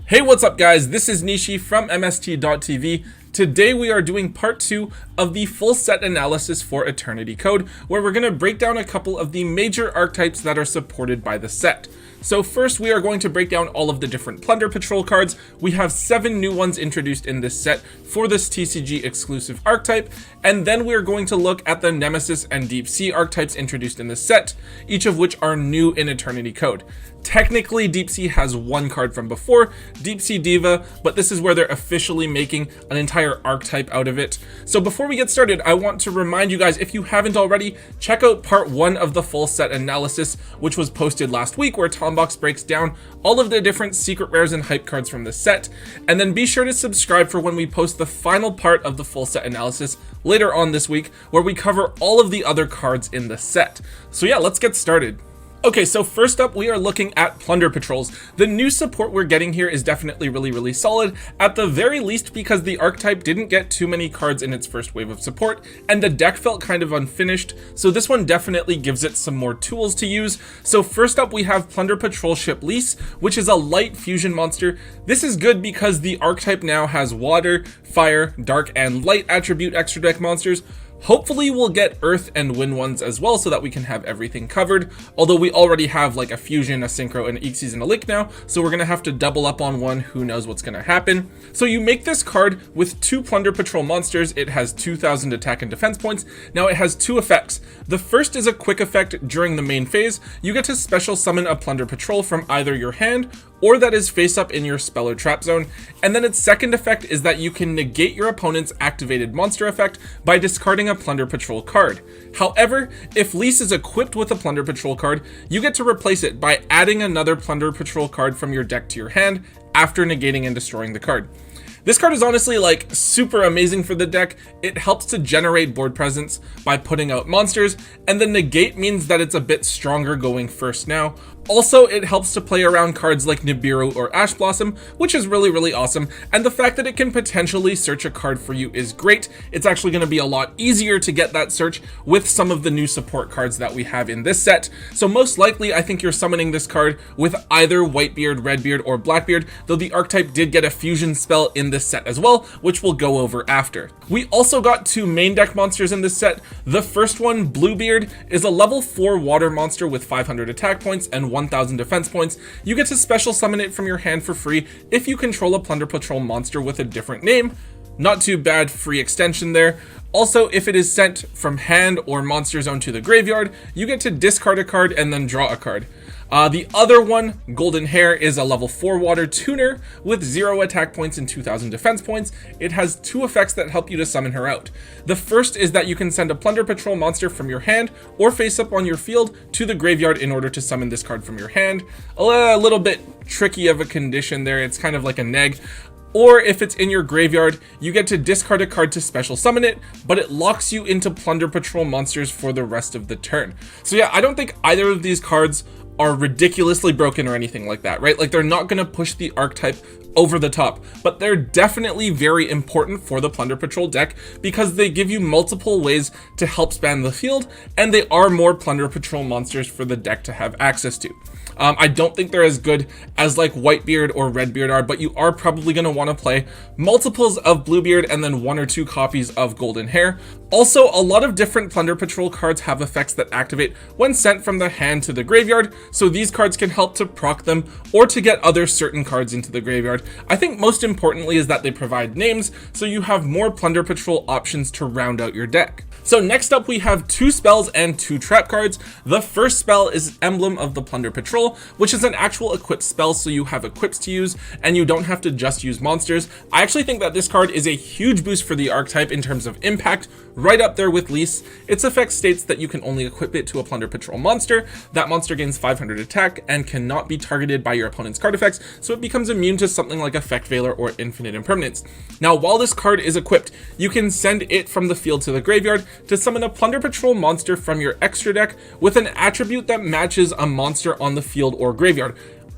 Hey, what's up guys? This is Nishi from MST.TV. Today we are doing part 2 of the full set analysis for Eternity Code, where we're going to break down a couple of the major archetypes that are supported by the set. So first we are going to break down all of the different Plunder Patrol cards. We have 7 new ones introduced in this set for this TCG exclusive archetype, and then we are going to look at the Nemesis and Deep Sea archetypes introduced in this set, each of which are new in Eternity Code. Technically, Deep Sea has one card from before, Deep Sea Diva, but this is where they're officially making an entire archetype out of it. So before we get started, I want to remind you guys, if you haven't already, check out part 1 of the full set analysis, which was posted last week, where Tombox breaks down all of the different secret rares and hype cards from the set. And then be sure to subscribe for when we post the final part of the full set analysis later on this week, where we cover all of the other cards in the set. So yeah, let's get started. Okay, so first up, we are looking at Plunder Patrols. The new support we're getting here is definitely really solid, at the very least because the archetype didn't get too many cards in its first wave of support, and the deck felt kind of unfinished, so this one definitely gives it some more tools to use. So first up, we have Plunder Patrol Ship Lease, which is a light fusion monster. This is good because the archetype now has water, fire, dark, and light attribute extra deck monsters. Hopefully we'll get earth and wind ones as well, so that we can have everything covered, although we already have like a fusion, a synchro, an Xyz, and a link now, so we're gonna have to double up on one. Who knows what's gonna happen. So you make this card with 2 Plunder Patrol monsters. It has 2000 attack and defense points. Now it has 2 effects. The first is a quick effect during the main phase. You get to special summon a Plunder Patrol from either your hand or that is face up in your spell or trap zone. And then its second effect is that you can negate your opponent's activated monster effect by discarding a Plunder Patrol card. However, if Lease is equipped with a Plunder Patrol card, you get to replace it by adding another Plunder Patrol card from your deck to your hand after negating and destroying the card. This card is honestly like super amazing for the deck. It helps to generate board presence by putting out monsters, and the negate means that it's a bit stronger going first now. Also, it helps to play around cards like Nibiru or Ash Blossom, which is really awesome, and the fact that it can potentially search a card for you is great. It's actually going to be a lot easier to get that search with some of the new support cards that we have in this set. So most likely, I think you're summoning this card with either Whitebeard, Redbeard, or Blackbeard, though the archetype did get a fusion spell in this set as well, which we'll go over after. We also got 2 main deck monsters in this set. The first one, Bluebeard, is a level 4 water monster with 500 attack points and 1000 defense points. You get to special summon it from your hand for free if you control a Plunder Patrol monster with a different name. Not too bad, free extension there. Also, if it is sent from hand or monster zone to the graveyard, you get to discard a card and then draw a card. The other one, Golden Hair, is a level 4 water tuner with 0 attack points and 2000 defense points. It has 2 effects that help you to summon her out. The first is that you can send a Plunder Patrol monster from your hand or face up on your field to the graveyard in order to summon this card from your hand. A little bit tricky of a condition there. It's kind of like a neg. Or if it's in your graveyard, you get to discard a card to special summon it, but it locks you into Plunder Patrol monsters for the rest of the turn. So yeah, I don't think either of these cards are ridiculously broken or anything like that, right? Like, they're not going to push the archetype over the top, but they're definitely very important for the Plunder Patrol deck because they give you multiple ways to help span the field, and they are more Plunder Patrol monsters for the deck to have access to. I don't think they're as good as like Whitebeard or Redbeard are, but you are probably going to want to play multiples of Bluebeard and then 1 or 2 copies of Golden Hair. Also, a lot of different Plunder Patrol cards have effects that activate when sent from the hand to the graveyard, so these cards can help to proc them or to get other certain cards into the graveyard. I think most importantly is that they provide names, so you have more Plunder Patrol options to round out your deck. So next up, we have 2 spells and 2 trap cards. The first spell is Emblem of the Plunder Patrol, which is an actual equipped spell, so you have equips to use and you don't have to just use monsters. I actually think that this card is a huge boost for the archetype in terms of impact, right up there with Lease. Its effect states that you can only equip it to a Plunder Patrol monster. That monster gains 500 attack and cannot be targeted by your opponent's card effects, so it becomes immune to something like Effect Veiler or Infinite Impermanence. Now, while this card is equipped, you can send it from the field to the graveyard to summon a Plunder Patrol monster from your extra deck with an attribute that matches a monster on the field or graveyard.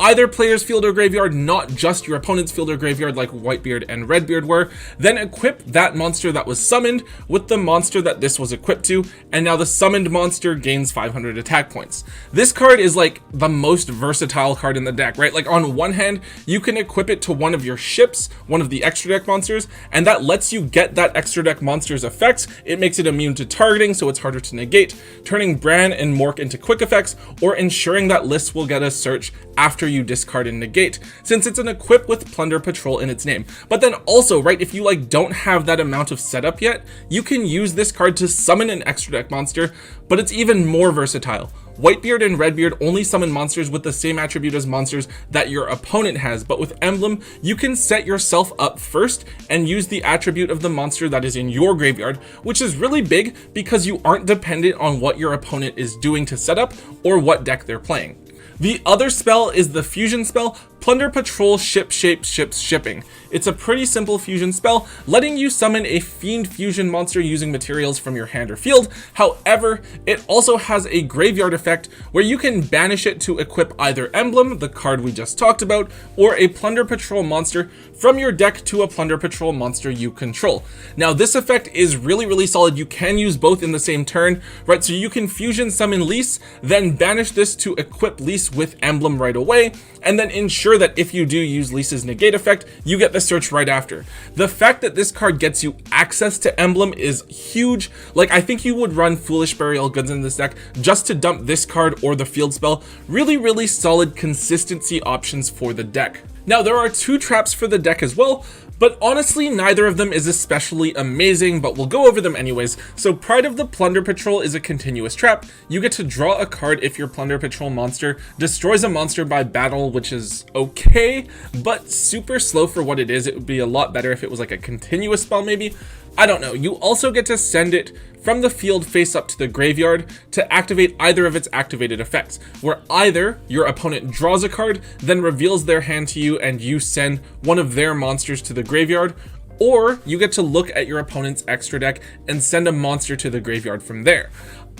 either player's field or graveyard, not just your opponent's field or graveyard like Whitebeard and Redbeard were, then equip that monster that was summoned with the monster that this was equipped to, and now the summoned monster gains 500 attack points. This card is like the most versatile card in the deck, right? Like on one hand, you can equip it to one of your ships, one of the extra deck monsters, and that lets you get that extra deck monster's effects. It makes it immune to targeting, so it's harder to negate, turning Bran and Mork into quick effects, or ensuring that lists will get a search after you discard and negate, since it's an equip with Plunder Patrol in its name. But then also, right, if you like don't have that amount of setup yet, you can use this card to summon an extra deck monster, but it's even more versatile. Whitebeard and Redbeard only summon monsters with the same attribute as monsters that your opponent has, but with Emblem, you can set yourself up first and use the attribute of the monster that is in your graveyard, which is really big because you aren't dependent on what your opponent is doing to set up or what deck they're playing. The other spell is the fusion spell, Plunder Patrol Ship Shape Ships Shipping. It's a pretty simple fusion spell, letting you summon a fiend fusion monster using materials from your hand or field. However, it also has a graveyard effect where you can banish it to equip either Emblem, the card we just talked about, or a Plunder Patrol monster from your deck to a Plunder Patrol monster you control. Now this effect is really solid. You can use both in the same turn, right? So you can fusion summon Lise, then banish this to equip Lise with Emblem right away, and then ensure that if you do use Lisa's negate effect, you get the search right after. The fact that this card gets you access to Emblem is huge. Like, I think you would run Foolish Burial Goods in this deck just to dump this card or the field spell. Really solid consistency options for the deck. Now, there are 2 traps for the deck as well, but honestly, neither of them is especially amazing, but we'll go over them anyways. So Pride of the Plunder Patrol is a continuous trap. You get to draw a card if your Plunder Patrol monster destroys a monster by battle, which is okay, but super slow for what it is. It would be a lot better if it was like a continuous spell maybe. I don't know. You also get to send it from the field face up to the graveyard to activate either of its activated effects, where either your opponent draws a card, then reveals their hand to you and you send one of their monsters to the graveyard, or you get to look at your opponent's extra deck and send a monster to the graveyard from there.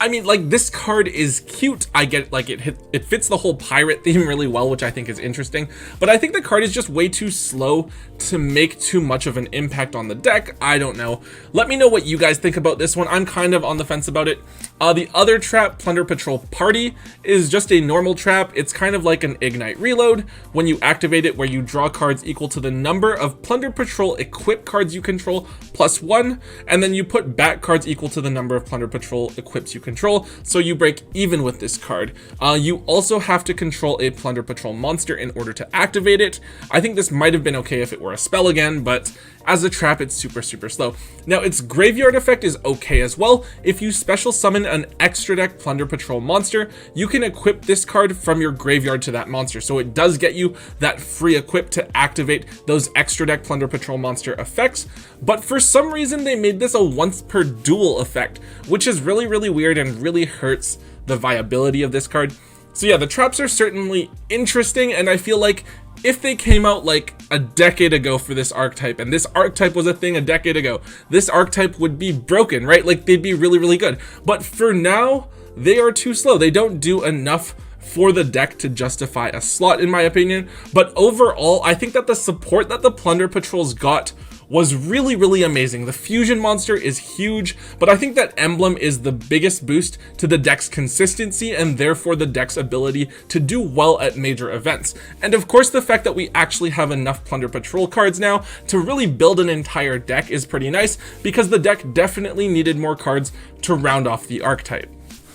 I mean, like, this card is cute. I get, like, it fits the whole pirate theme really well, which I think is interesting, but I think the card is just way too slow to make too much of an impact on the deck. I don't know. Let me know what you guys think about this one. I'm kind of on the fence about it. The other trap, Plunder Patrol Party, is just a normal trap. It's kind of like an Ignite Reload when you activate it, where you draw cards equal to the number of Plunder Patrol equip cards you control plus 1, and then you put back cards equal to the number of Plunder Patrol equips you control, so you break even with this card. You also have to control a Plunder Patrol monster in order to activate it. I think this might have been okay if it were a spell again, but as a trap, it's super slow. Now, its graveyard effect is okay as well. If you special summon an extra deck Plunder Patrol monster, you can equip this card from your graveyard to that monster, so it does get you that free equip to activate those extra deck Plunder Patrol monster effects. But for some reason, they made this a once per duel effect, which is really weird and really hurts the viability of this card. So yeah, the traps are certainly interesting, and I feel like if they came out like a decade ago for this archetype, and this archetype was a thing a decade ago, this archetype would be broken, right? Like, they'd be really good. But for now, they are too slow. They don't do enough for the deck to justify a slot, in my opinion. But overall, I think that the support that the Plunder Patrols got was really amazing. The fusion monster is huge, but I think that Emblem is the biggest boost to the deck's consistency and therefore the deck's ability to do well at major events. And of course, the fact that we actually have enough Plunder Patrol cards now to really build an entire deck is pretty nice, because the deck definitely needed more cards to round off the archetype.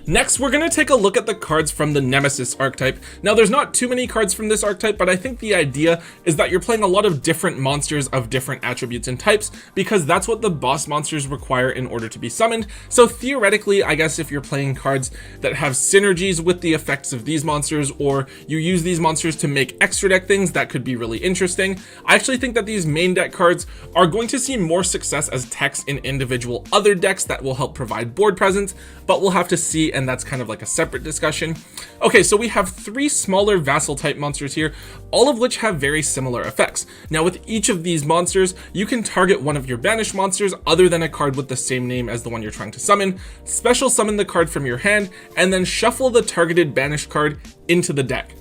Next, we're going to take a look at the cards from the Nemesis archetype. Now, there's not too many cards from this archetype, but I think the idea is that you're playing a lot of different monsters of different attributes and types, because that's what the boss monsters require in order to be summoned. So theoretically, I guess if you're playing cards that have synergies with the effects of these monsters, or you use these monsters to make extra deck things, that could be really interesting. I actually think that these main deck cards are going to see more success as techs in individual other decks that will help provide board presence, but we'll have to see, and that's kind of like a separate discussion. Okay, so we have 3 smaller vassal type monsters here, all of which have very similar effects. Now, with each of these monsters, you can target one of your banished monsters other than a card with the same name as the one you're trying to summon, special summon the card from your hand, and then shuffle the targeted banished card into the deck.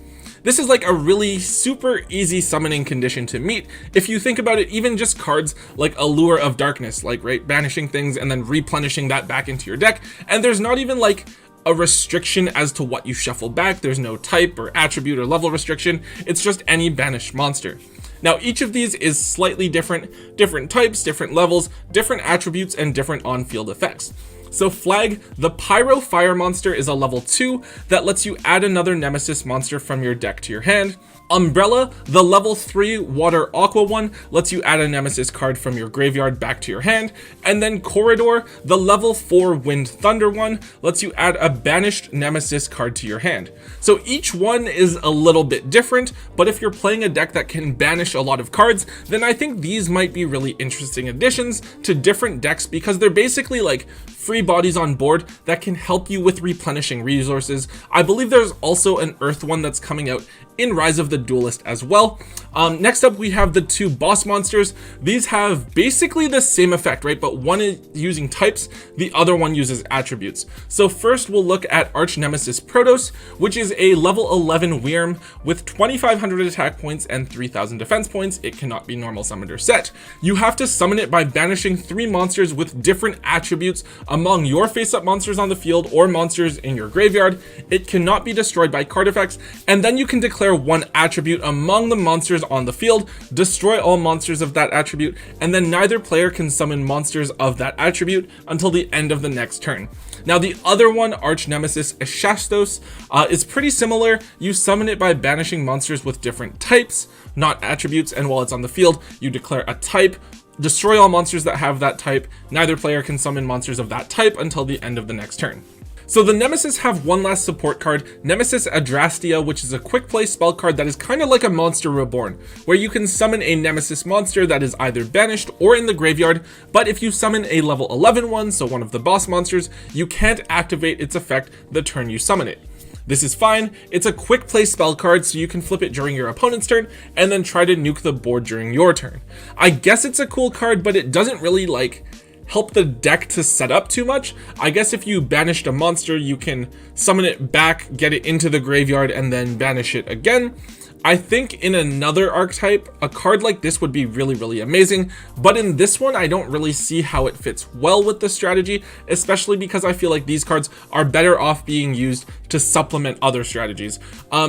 This is like a really super easy summoning condition to meet. If you think about it, even just cards like Allure of Darkness, like, right, banishing things and then replenishing that back into your deck, and there's not even like a restriction as to what you shuffle back. There's no type or attribute or level restriction. It's just any banished monster. Now, each of these is slightly different types, different levels, different attributes, and different on-field effects. So Flag, the Pyro Fire monster, is a level 2 that lets you add another Nemesis monster from your deck to your hand. Umbrella, the level 3 Water Aqua one, lets you add a Nemesis card from your graveyard back to your hand. And then Corridor, the level 4 Wind Thunder one, lets you add a banished Nemesis card to your hand. So each one is a little bit different, but if you're playing a deck that can banish a lot of cards, then I think these might be really interesting additions to different decks, because they're basically like free bodies on board that can help you with replenishing resources. I believe there's also an Earth one that's coming out in Rise of the Duelist as well. Next up, we have the 2 boss monsters. These have basically the same effect, right? But one is using types, the other one uses attributes. So first we'll look at Arch Nemesis Protos, which is a level 11 Wyrm with 2,500 attack points and 3,000 defense points. It cannot be normal summoned or set. You have to summon it by banishing 3 monsters with different attributes among your face-up monsters on the field or monsters in your graveyard. It cannot be destroyed by card effects, and then you can declare 1 attribute among the monsters on the field, destroy all monsters of that attribute, and then neither player can summon monsters of that attribute until the end of the next turn. Now, the other one, Arch Nemesis Eshastos, is pretty similar. You summon it by banishing monsters with different types, not attributes, and while it's on the field, you declare a type, destroy all monsters that have that type. Neither player can summon monsters of that type until the end of the next turn. So the Nemesis have one last support card, Nemesis Adrastea, which is a quick play spell card that is kind of like a Monster Reborn, where you can summon a Nemesis monster that is either banished or in the graveyard, but if you summon a level 11 one, so one of the boss monsters, you can't activate its effect the turn you summon it. This is fine. It's a quick play spell card, so you can flip it during your opponent's turn and then try to nuke the board during your turn. I guess it's a cool card, but it doesn't really like help the deck to set up too much. I guess if you banished a monster, you can summon it back, get it into the graveyard, and then banish it again. I think in another archetype, a card like this would be really, really amazing, but in this one, I don't really see how it fits well with the strategy, especially because I feel like these cards are better off being used to supplement other strategies.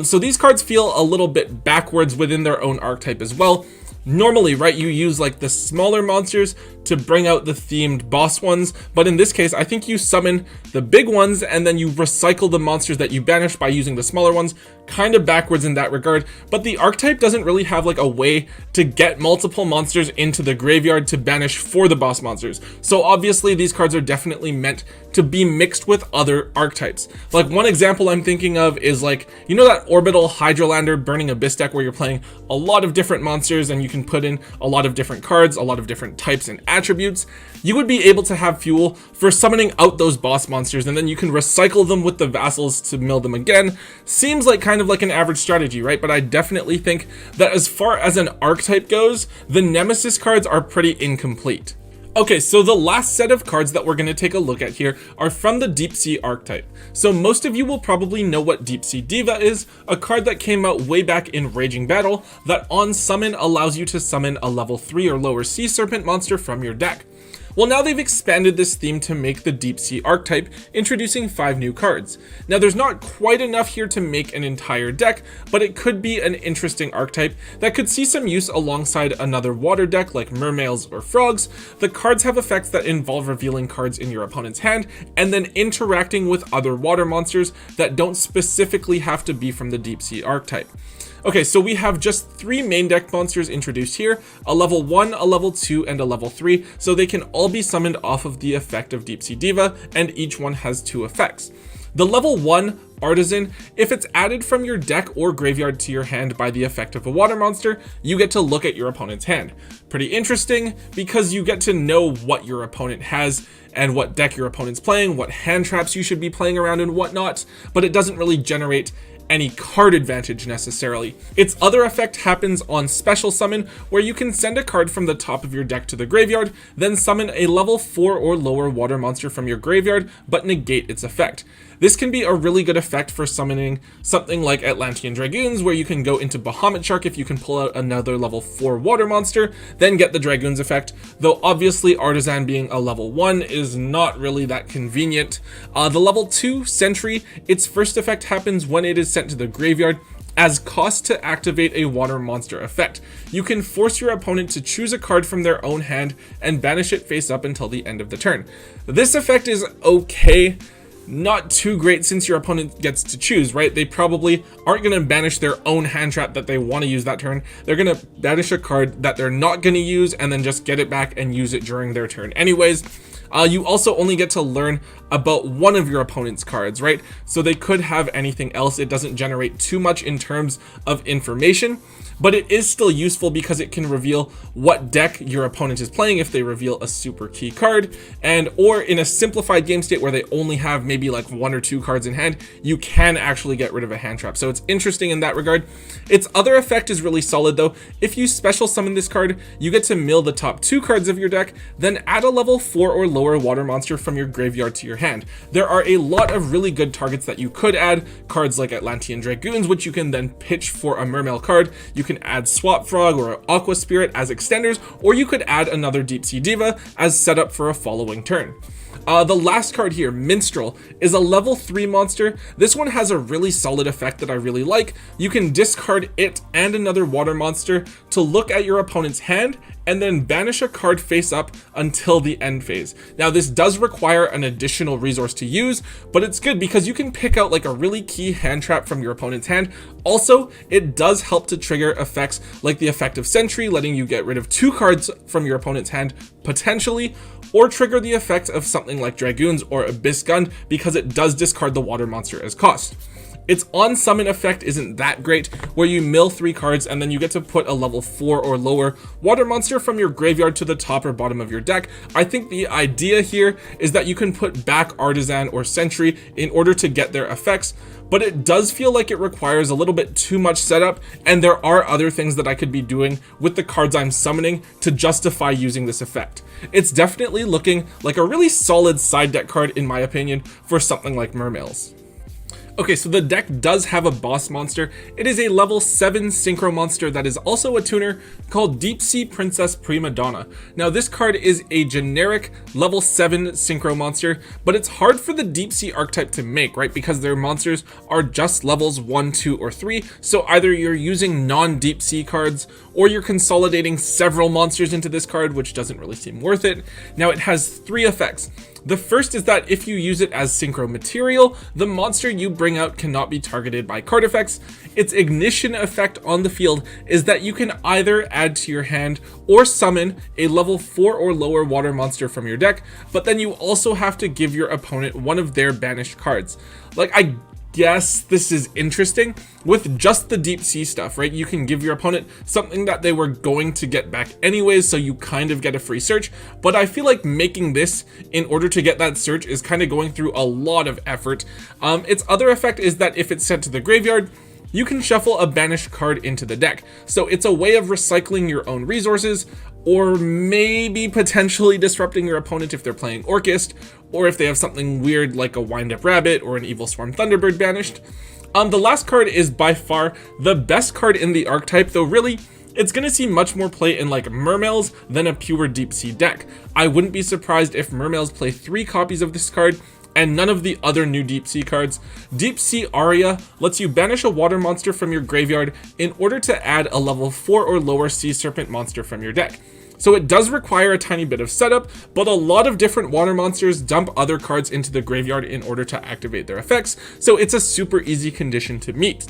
So these cards feel a little bit backwards within their own archetype as well. Normally, right, you use like the smaller monsters to bring out the themed boss ones, but in this case, I think you summon the big ones and then you recycle the monsters that you banished by using the smaller ones, kind of backwards in that regard. But the archetype doesn't really have like a way to get multiple monsters into the graveyard to banish for the boss monsters. So obviously these cards are definitely meant to be mixed with other archetypes. Like one example I'm thinking of is like, you know that Orbital Hydrolander Burning Abyss deck where you're playing a lot of different monsters and you can put in a lot of different cards, a lot of different types and attributes. You would be able to have fuel for summoning out those boss monsters, and then you can recycle them with the vassals to mill them again. Seems like kind of like an average strategy, right? But I definitely think that as far as an archetype goes, the Nemesis cards are pretty incomplete. Okay, so the last set of cards that we're going to take a look at here are from the Deep Sea archetype. So most of you will probably know what Deep Sea Diva is, a card that came out way back in Raging Battle that on summon allows you to summon a level 3 or lower Sea Serpent monster from your deck. Well, now they've expanded this theme to make the Deep Sea archetype, introducing 5 new cards. Now there's not quite enough here to make an entire deck, but it could be an interesting archetype that could see some use alongside another water deck like mermaids or frogs. The cards have effects that involve revealing cards in your opponent's hand and then interacting with other water monsters that don't specifically have to be from the Deep Sea archetype. Okay, so we have just 3 main deck monsters introduced here, a level 1, a level 2, and a level 3, so they can all be summoned off of the effect of Deep Sea Diva, and each one has 2 effects. The level 1, Artisan, if it's added from your deck or graveyard to your hand by the effect of a water monster, you get to look at your opponent's hand. Pretty interesting, because you get to know what your opponent has and what deck your opponent's playing, what hand traps you should be playing around and whatnot, but it doesn't really generate any card advantage necessarily. Its other effect happens on Special Summon, where you can send a card from the top of your deck to the graveyard, then summon a level 4 or lower water monster from your graveyard, but negate its effect. This can be a really good effect for summoning something like Atlantean Dragoons, where you can go into Bahamut Shark if you can pull out another level 4 water monster, then get the Dragoons effect, though obviously Artisan being a level 1 is not really that convenient. The level 2 Sentry, its first effect happens when it is sent to the graveyard as cost to activate a water monster effect. You can force your opponent to choose a card from their own hand and banish it face up until the end of the turn. This effect is okay. Not too great since your opponent gets to choose, right? They probably aren't going to banish their own hand trap that they want to use that turn. They're going to banish a card that they're not going to use and then just get it back and use it during their turn anyways. You also only get to learn about one of your opponent's cards, right? So they could have anything else. It doesn't generate too much in terms of information, but it is still useful because it can reveal what deck your opponent is playing if they reveal a super key card, and or in a simplified game state where they only have maybe like 1 or 2 cards in hand, you can actually get rid of a hand trap. So it's interesting in that regard. Its other effect is really solid though. If you special summon this card, you get to mill the top 2 cards of your deck, then add a level 4 or lower water monster from your graveyard to your hand. There are a lot of really good targets that you could add, cards like Atlantean Dragoons, which you can then pitch for a Mermail card. You can add Swap Frog or Aqua Spirit as extenders, or you could add another Deep Sea Diva as setup for a following turn. The last card here, Minstrel, is a level 3 monster. This one has a really solid effect that I really like. You can discard it and another water monster to look at your opponent's hand and then banish a card face up until the end phase. Now this does require an additional resource to use, but it's good because you can pick out like a really key hand trap from your opponent's hand. Also, it does help to trigger effects like the effect of Sentry, letting you get rid of 2 cards from your opponent's hand potentially, or trigger the effect of something like Dragoons or Abyss Gun because it does discard the water monster as cost. Its on summon effect isn't that great, where you mill 3 cards and then you get to put a level 4 or lower water monster from your graveyard to the top or bottom of your deck. I think the idea here is that you can put back Artisan or Sentry in order to get their effects, but it does feel like it requires a little bit too much setup, and there are other things that I could be doing with the cards I'm summoning to justify using this effect. It's definitely looking like a really solid side deck card in my opinion for something like Mermails. Okay, so the deck does have a boss monster. It is a level 7 synchro monster that is also a tuner called Deep Sea Princess Prima Donna. Now this card is a generic level 7 synchro monster, but it's hard for the Deep Sea archetype to make, right? Because their monsters are just levels 1, 2, or 3. So either you're using non-Deep Sea cards or you're consolidating several monsters into this card, which doesn't really seem worth it. Now it has 3 effects. The first is that if you use it as synchro material, the monster you bring out cannot be targeted by card effects. Its ignition effect on the field is that you can either add to your hand or summon a level 4 or lower water monster from your deck, but then you also have to give your opponent one of their banished cards. Like, I guess this is interesting with just the Deep Sea stuff, right? You can give your opponent something that they were going to get back anyways, so you kind of get a free search, but I feel like making this in order to get that search is kind of going through a lot of effort. Its other effect is that if it's sent to the graveyard, you can shuffle a banished card into the deck. So it's a way of recycling your own resources, or maybe potentially disrupting your opponent if they're playing Orchist, or if they have something weird like a Wind-Up Rabbit or an Evil Swarm Thunderbird banished. The last card is by far the best card in the archetype, though really, it's going to see much more play in like Mermails than a pure Deep Sea deck. I wouldn't be surprised if Mermails play 3 copies of this card and none of the other new Deep Sea cards. Deep Sea Aria lets you banish a water monster from your graveyard in order to add a level 4 or lower Sea Serpent monster from your deck. So it does require a tiny bit of setup, but a lot of different water monsters dump other cards into the graveyard in order to activate their effects, so it's a super easy condition to meet.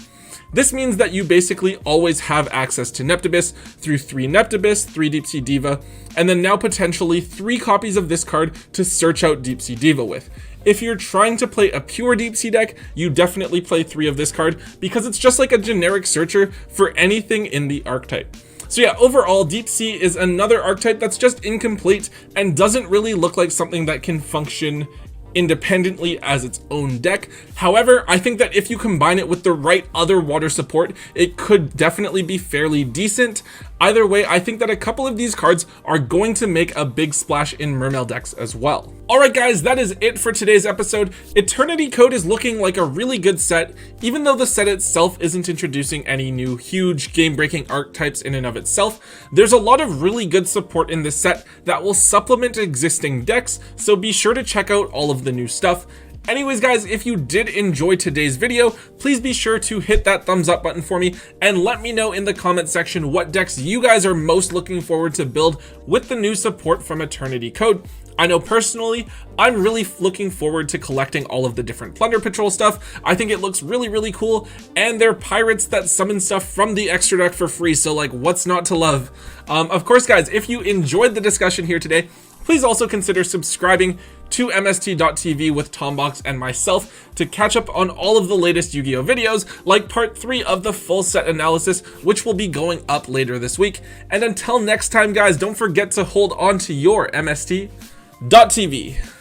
This means that you basically always have access to Neptibus through 3 Neptibus, 3 Deep Sea Diva, and then now potentially 3 copies of this card to search out Deep Sea Diva with. If you're trying to play a pure Deep Sea deck, you definitely play 3 of this card because it's just like a generic searcher for anything in the archetype. So yeah, overall, Deep Sea is another archetype that's just incomplete and doesn't really look like something that can function independently as its own deck. However, I think that if you combine it with the right other water support, it could definitely be fairly decent. Either way, I think that a couple of these cards are going to make a big splash in Mermail decks as well. Alright guys, that is it for today's episode. Eternity Code is looking like a really good set, even though the set itself isn't introducing any new huge game-breaking archetypes in and of itself. There's a lot of really good support in this set that will supplement existing decks, so be sure to check out all of the new stuff. Anyways guys, if you did enjoy today's video, please be sure to hit that thumbs up button for me and let me know in the comment section what decks you guys are most looking forward to build with the new support from Eternity Code. I know personally, I'm really looking forward to collecting all of the different Plunder Patrol stuff. I think it looks really cool, and they're pirates that summon stuff from the extra deck for free, so like, what's not to love? Of course guys, if you enjoyed the discussion here today, please also consider subscribing to MST.TV with Tombox and myself to catch up on all of the latest Yu-Gi-Oh videos, like part 3 of the full set analysis, which will be going up later this week. And until next time guys, don't forget to hold on to your MST.TV.